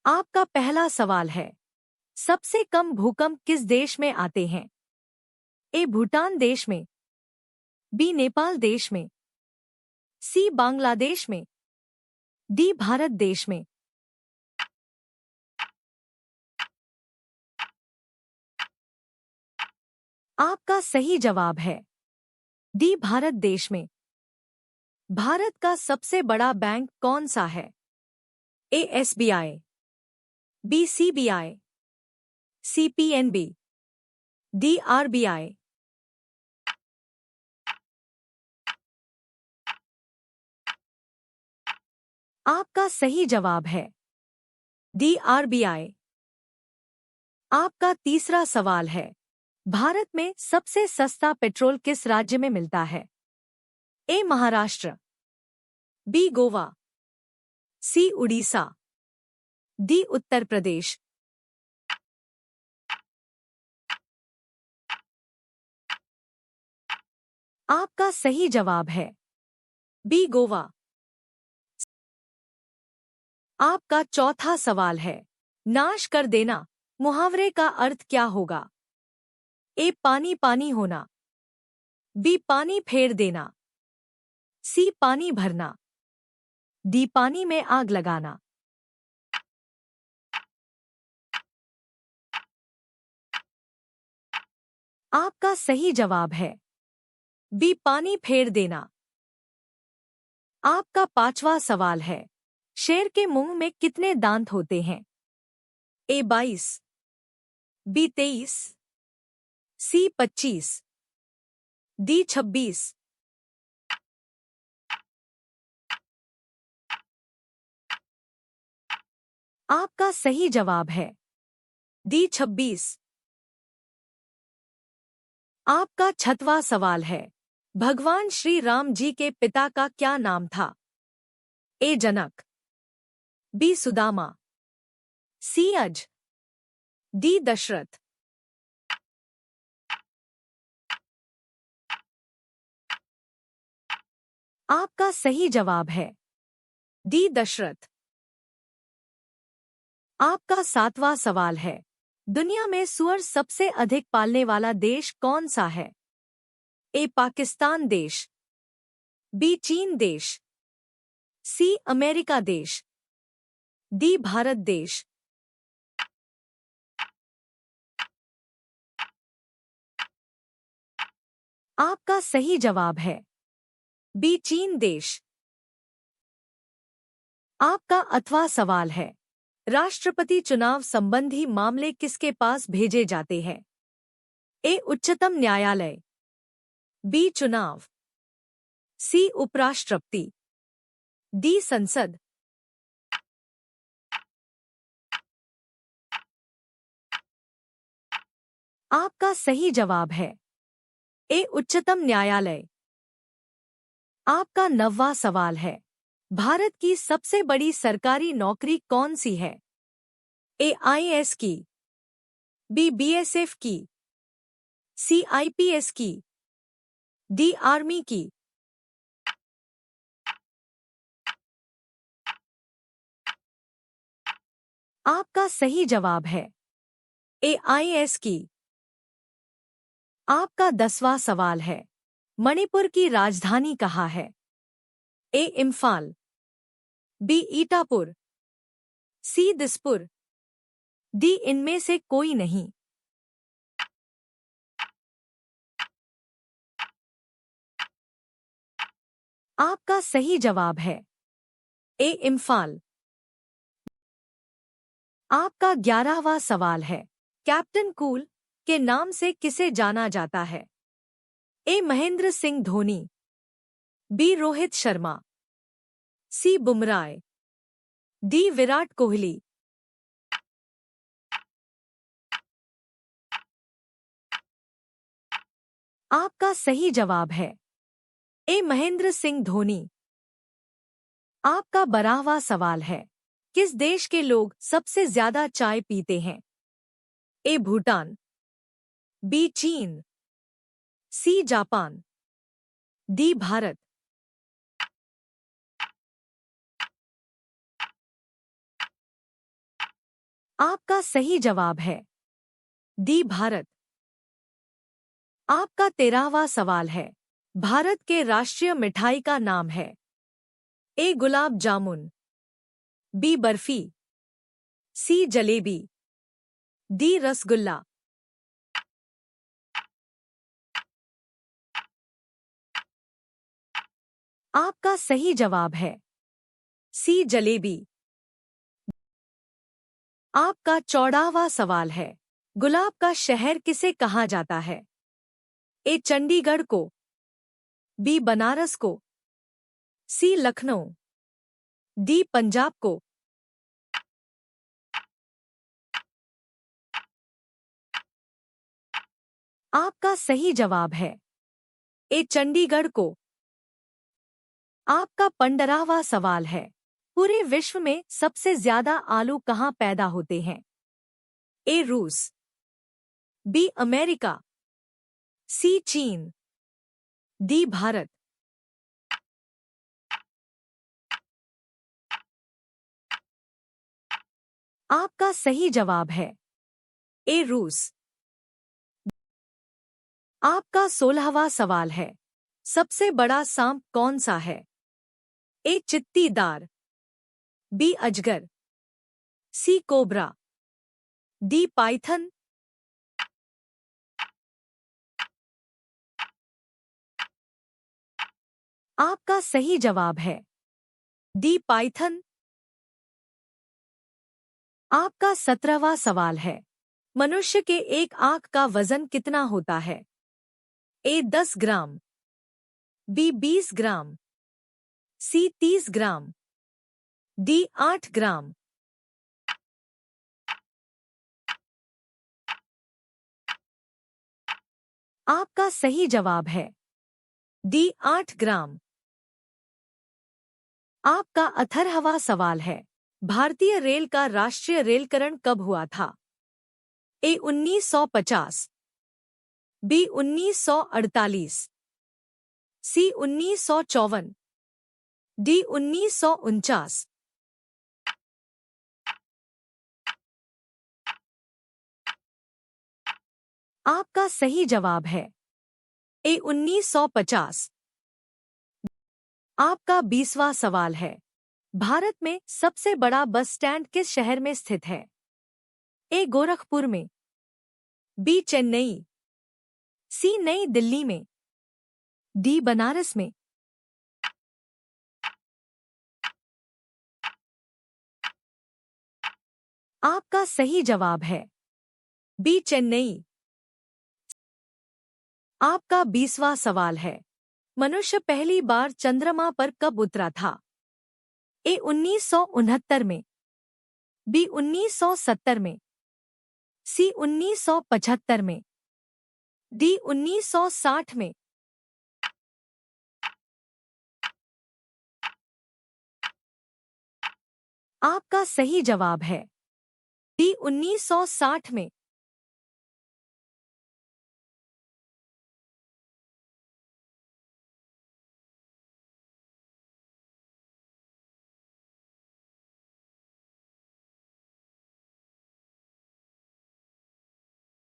आपका पहला सवाल है, सबसे कम भूकंप किस देश में आते हैं? ए भूटान देश में, बी नेपाल देश में, सी बांग्लादेश में, डी भारत देश में। आपका सही जवाब है डी भारत देश में। भारत का सबसे बड़ा बैंक कौन सा है? ए एसबीआई, बी सीबीआई, सी पीएनबी, डी आरबीआई। आपका सही जवाब है डी आरबीआई। आपका तीसरा सवाल है, भारत में सबसे सस्ता पेट्रोल किस राज्य में मिलता है? ए महाराष्ट्र, बी गोवा, सी उड़ीसा, डी उत्तर प्रदेश। आपका सही जवाब है बी गोवा। आपका चौथा सवाल है, नाश कर देना मुहावरे का अर्थ क्या होगा? ए पानी पानी होना, बी पानी फेर देना, सी पानी भरना, डी पानी में आग लगाना। आपका सही जवाब है बी पानी फेर देना। आपका पांचवा सवाल है, शेर के मुंह में कितने दांत होते हैं? ए 22, बी 23, सी 25, डी 26। आपका सही जवाब है डी 26। आपका छठवां सवाल है, भगवान श्री राम जी के पिता का क्या नाम था? ए जनक, बी सुदामा, सी अज, डी दशरथ। आपका सही जवाब है डी दशरथ। आपका सातवां सवाल है, दुनिया में सुअर सबसे अधिक पालने वाला देश कौन सा है? ए पाकिस्तान देश, बी चीन देश, सी अमेरिका देश, डी भारत देश। आपका सही जवाब है बी चीन देश। आपका 8वां सवाल है, राष्ट्रपति चुनाव संबंधी मामले किसके पास भेजे जाते हैं? ए उच्चतम न्यायालय, बी चुनाव, सी उपराष्ट्रपति, डी संसद। आपका सही जवाब है ए उच्चतम न्यायालय। आपका 9वां सवाल है, भारत की सबसे बड़ी सरकारी नौकरी कौन सी है? ए आईएएस की, बी बीएसएफ की, सी आईपीएस की, डी आर्मी की। आपका सही जवाब है ए आईएएस की। आपका 10वां सवाल है, मणिपुर की राजधानी कहाँ है? ए इम्फाल, बी ईटापुर, सी दिसपुर, डी इनमें से कोई नहीं। आपका सही जवाब है ए इम्फाल। आपका 11वां सवाल है, कैप्टन कूल के नाम से किसे जाना जाता है? ए महेंद्र सिंह धोनी, बी रोहित शर्मा, सी बुमराह, डी विराट कोहली। आपका सही जवाब है ए महेंद्र सिंह धोनी। आपका 12वां सवाल है, किस देश के लोग सबसे ज्यादा चाय पीते हैं? ए भूटान, बी चीन, सी जापान, डी भारत। आपका सही जवाब है डी भारत। आपका 13वां सवाल है। भारत के राष्ट्रीय मिठाई का नाम है। ए गुलाब जामुन, बी बर्फी, सी जलेबी, डी रसगुल्ला। आपका सही जवाब है सी जलेबी। आपका 14वां सवाल है। गुलाब का शहर किसे कहा जाता है? ए चंडीगढ़ को, बी बनारस को, सी लखनऊ, डी पंजाब को। आपका सही जवाब है ए चंडीगढ़ को। आपका 15वां सवाल है। पूरे विश्व में सबसे ज्यादा आलू कहाँ पैदा होते हैं? ए रूस, बी अमेरिका, सी चीन, डी भारत। आपका सही जवाब है ए रूस। आपका 16वां सवाल है। सबसे बड़ा सांप कौन सा है? ए चित्तीदार, बी अजगर, सी कोबरा, डी पाइथन। आपका सही जवाब है डी पाइथन। आपका 17वां सवाल है। मनुष्य के एक आंख का वजन कितना होता है? ए 10 ग्राम, बी 20 ग्राम, सी 30 ग्राम, डी 8 ग्राम। आपका सही जवाब है डी 8 ग्राम। आपका 18वां सवाल है। भारतीय रेल का राष्ट्रीय रेलकरण कब हुआ था? ए 1950, बी 1948, सी 1954, डी 1949। आपका सही जवाब है ए 1950। आपका 20वां सवाल है। भारत में सबसे बड़ा बस स्टैंड किस शहर में स्थित है? ए गोरखपुर में, बी चेन्नई, सी नई दिल्ली में, डी बनारस में। आपका सही जवाब है बी चेन्नई। आपका 20वां सवाल है। मनुष्य पहली बार चंद्रमा पर कब उतरा था? ए 1969 में, बी 1970 में, सी 1975 में, डी 1960 में। आपका सही जवाब है डी 1960 में।